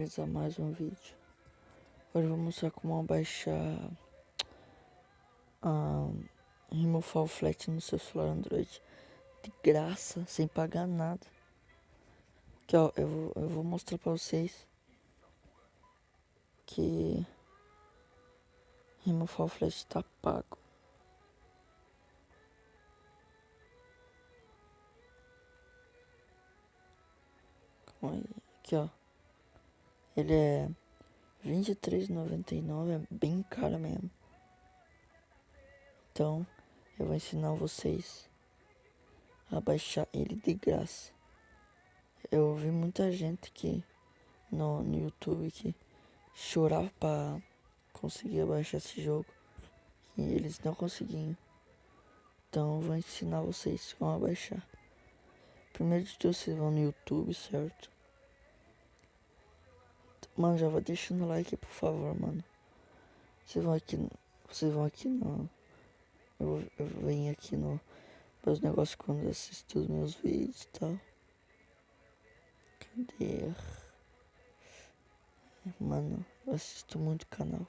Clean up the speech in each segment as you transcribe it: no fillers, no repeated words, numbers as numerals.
Realizar mais um vídeo. Hoje eu vou mostrar como baixar a Remove Flat no seu celular Android de graça, sem pagar nada. Aqui ó, eu vou mostrar pra vocês que Remove Flat tá pago. Calma aí. Aqui ó, ele é R$23,99, é bem caro mesmo. Então eu vou ensinar vocês a baixar ele de graça. Eu vi muita gente que no YouTube que chorava pra conseguir baixar esse jogo e eles não conseguiam. Então eu vou ensinar vocês como baixar. Primeiro de tudo, vocês vão no YouTube, certo? Mano, já vai deixando o like, por favor, mano. Vocês vão aqui no... Eu venho aqui no meus negócios quando assisto os meus vídeos e tal. Cadê? Mano, eu assisto muito canal.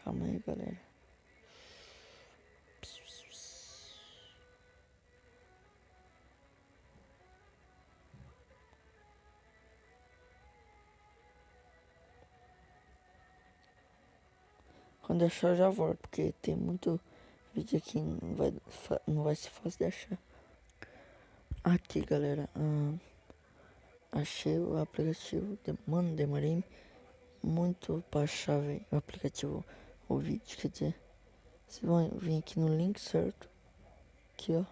Calma aí, galera. Quando achar eu já volto, porque tem muito vídeo aqui, não vai ser fácil de achar. Aqui, galera, achei o aplicativo. Mano, demorei muito pra achar, velho, o aplicativo, o vídeo, quer dizer. Vocês vão vir aqui no link, certo? Aqui, ó.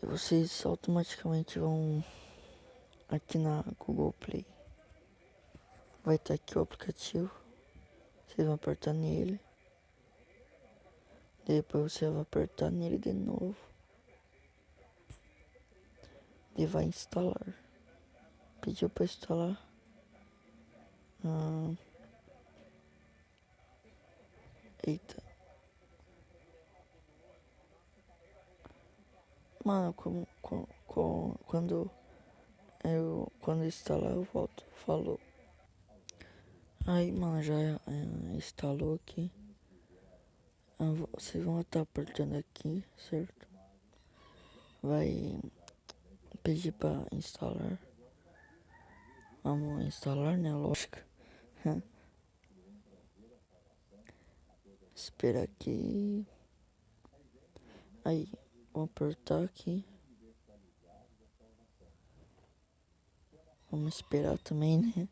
E vocês automaticamente vão aqui na Google Play. Vai estar aqui o aplicativo. Vocês vão apertar nele. Depois você vai apertar nele de novo. E vai instalar. Pediu pra instalar. Eita. Mano, quando instalar eu volto. Falou. Aí, mano, já instalou aqui. Vocês vão estar apertando aqui, certo? Vai pedir pra instalar. Vamos instalar, né? Lógico. Espera aqui. Aí, vou apertar aqui. Vamos esperar também, né?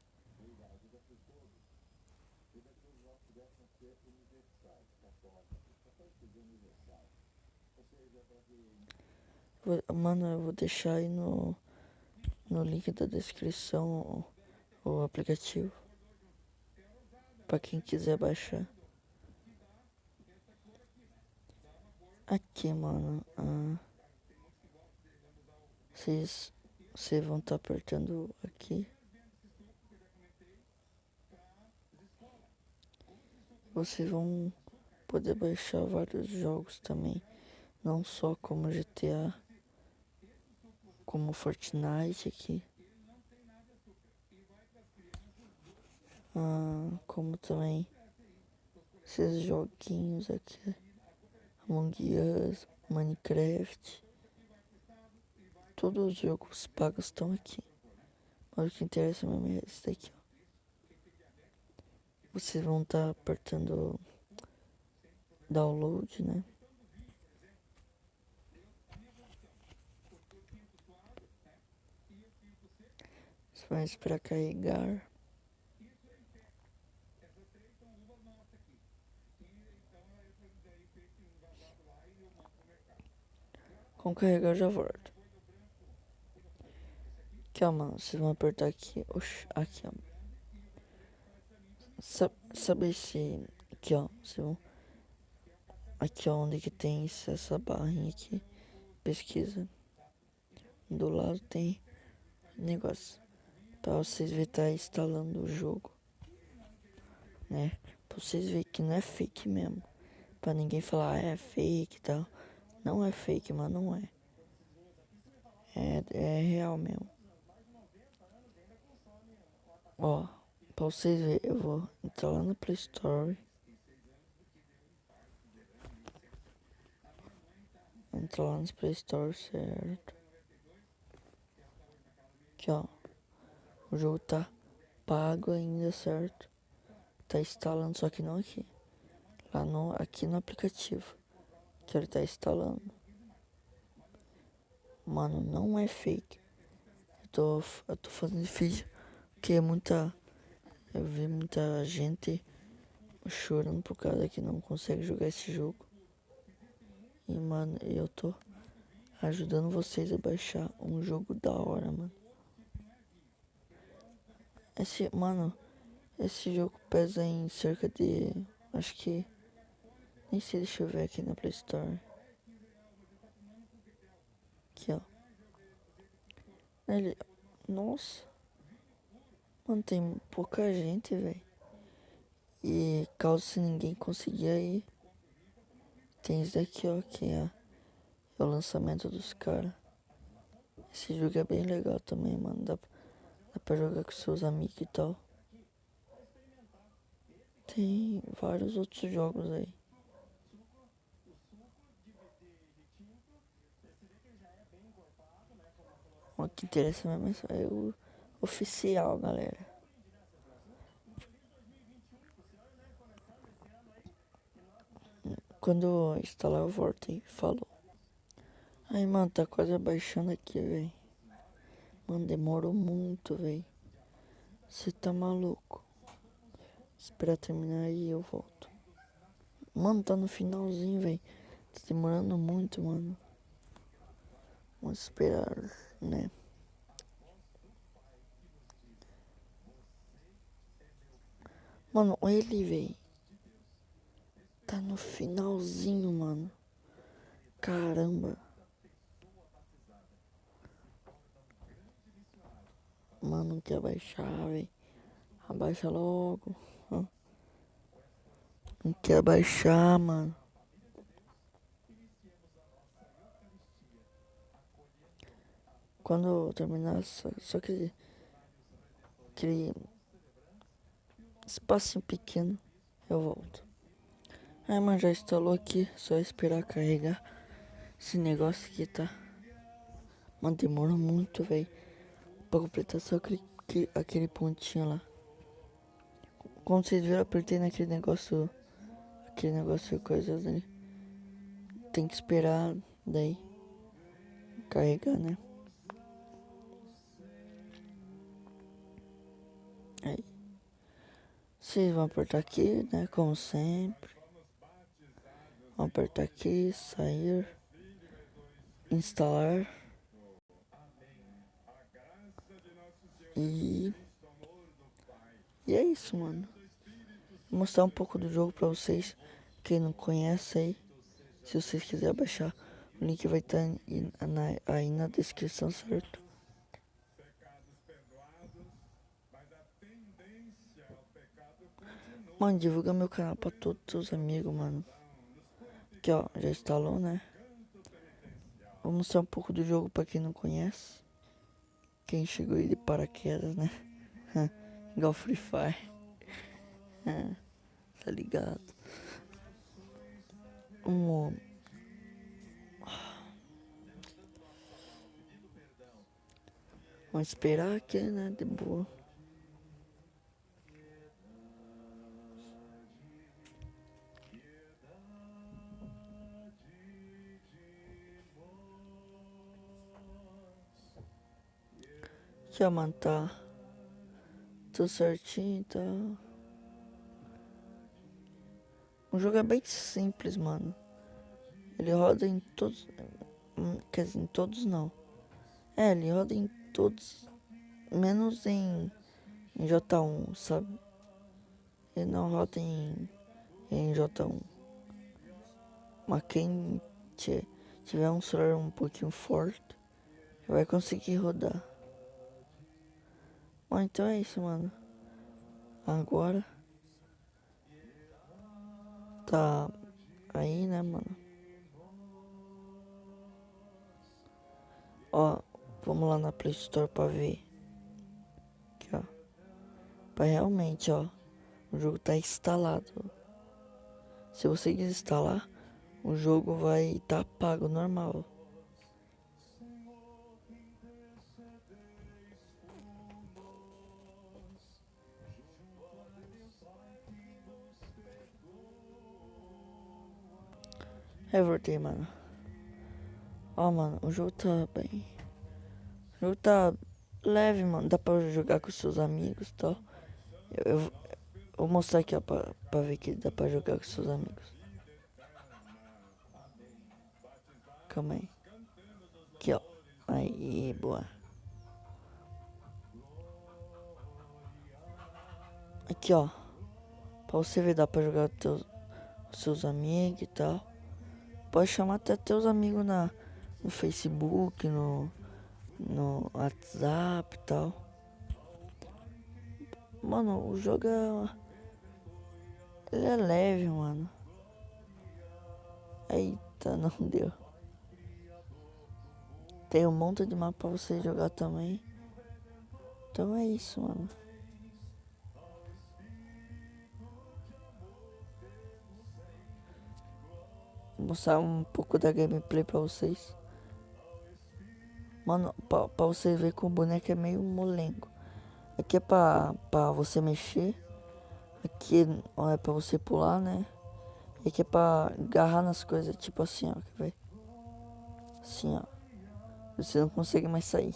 Mano, eu vou deixar aí no link da descrição o aplicativo. Pra quem quiser baixar. Aqui, mano. Vocês vão estar apertando aqui. Vocês vão poder baixar vários jogos também. Não só como GTA, como Fortnite aqui. Como também esses joguinhos aqui. Among Us, Minecraft. Todos os jogos pagos estão aqui. Mas o que interessa mesmo é esse daqui, ó. Vocês vão estar apertando download, né? Você vai esperar carregar. Com carregar já volto. Aqui, ó, mano. Vocês vão apertar aqui. Oxi, aqui, ó. Sabe esse... Aqui, ó. Vocês vão... Aqui, ó, onde que tem essa barrinha aqui. Pesquisa. Do lado tem negócio. Pra vocês verem tá instalando o jogo. Né? Pra vocês verem que não é fake mesmo. Pra ninguém falar, é fake e tal. Não é fake, mano, não é. É real mesmo. Ó, pra vocês verem, eu vou entrar lá no Play Store. Entrar lá no Play Store, certo? Aqui, ó. O jogo tá pago ainda, certo? Tá instalando, só que não aqui. Aqui no aplicativo. Que ele tá instalando. Mano, não é fake. Eu tô fazendo vídeo. Porque eu vi muita gente chorando por causa que não consegue jogar esse jogo. E, mano, eu tô ajudando vocês a baixar um jogo da hora, mano. Esse jogo pesa em cerca de, acho que, nem sei, deixa eu ver aqui na Play Store. Aqui, ó. Ele, nossa, mano, tem pouca gente, velho. E caso se ninguém conseguir aí, tem esse daqui, ó, que é o lançamento dos caras. Esse jogo é bem legal também, mano. Dá pra jogar com seus amigos e tal. Tem vários outros jogos aí. O que interessa mesmo é o oficial, galera. Quando instalar eu volto aí. Falou. Aí, mano, tá quase baixando aqui, velho. Mano, demorou muito, velho. Você tá maluco? Esperar terminar aí eu volto. Mano, tá no finalzinho, velho. Tá demorando muito, mano. Vamos esperar, né? Mano, olha ele, velho. Tá no finalzinho, mano. Caramba. Mano, não quer baixar, velho. Abaixa logo. Não quer baixar, mano. Quando eu terminar, só aquele espacinho pequeno, eu volto. Aí, mano, já instalou aqui. Só esperar carregar. Esse negócio aqui tá. Mano, demora muito, velho. Pra completar só aquele pontinho lá. Como vocês viram, eu apertei naquele negócio. Aquele negócio, coisas ali. Tem que esperar daí carregar, né? Aí. Vocês vão apertar aqui, né? Como sempre. Vão apertar aqui, sair. Instalar. E. E é isso, mano. Vou mostrar um pouco do jogo pra vocês. Quem não conhece aí. Se vocês quiserem baixar, o link vai estar aí na descrição, certo? Mano, divulga meu canal pra todos os seus amigos, mano. Aqui, ó, já instalou, né? Vou mostrar um pouco do jogo pra quem não conhece. Quem chegou aí de paraquedas, né? Igual Free Fire. Tá ligado? Um, vamos esperar aqui, né? De boa. Aqui, ó, mano, tá tudo certinho, tá. O jogo é bem simples, mano. Ele roda em todos. Quer dizer, em todos não. Ele roda em todos. Menos em J1, sabe? Ele não roda em J1. Mas quem tiver um celular um pouquinho forte vai conseguir rodar. Bom, então é isso, mano. Agora tá aí, né, mano? Ó, vamos lá na Play Store pra ver. Aqui, ó. Pra realmente, ó. O jogo tá instalado. Se você desinstalar, o jogo vai estar pago normal. Eu voltei, mano. Ó, mano, o jogo tá bem. O jogo tá leve, mano. Dá pra jogar com seus amigos e tal. Eu vou mostrar aqui, ó, pra ver que dá pra jogar com seus amigos. Calma aí. Aqui, ó. Aí, boa. Aqui, ó. Pra você ver, dá pra jogar com seus amigos e tal. Pode chamar até teus amigos no Facebook, no WhatsApp e tal. Mano, o jogo ele é leve, mano. Eita, não deu. Tem um monte de mapa pra você jogar também. Então é isso, mano. Vou mostrar um pouco da gameplay pra vocês. Mano, pra você ver que o boneco é meio molengo. Aqui é pra você mexer. Aqui ó, é pra você pular, né? E aqui é pra agarrar nas coisas, tipo assim, ó. Quer ver? Assim, ó. Você não consegue mais sair.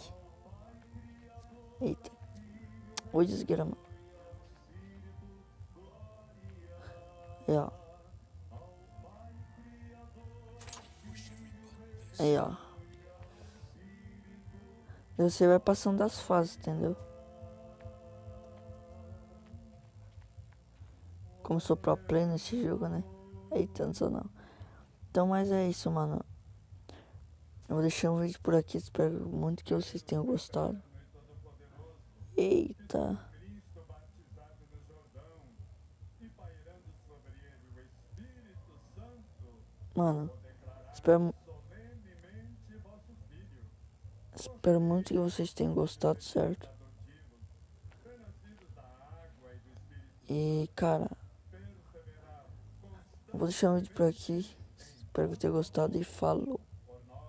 Eita. Oi, desgrama. Aí, ó. Aí, ó. E você vai passando das fases, entendeu? Como sou pro play nesse jogo, né? Eita, não sou não. Então, mas é isso, mano. Eu vou deixar um vídeo por aqui. Espero muito que vocês tenham gostado. Eita. Mano, espero, espero muito que vocês tenham gostado, certo? E, cara, vou deixar um vídeo por aqui. Espero que tenham gostado e falou.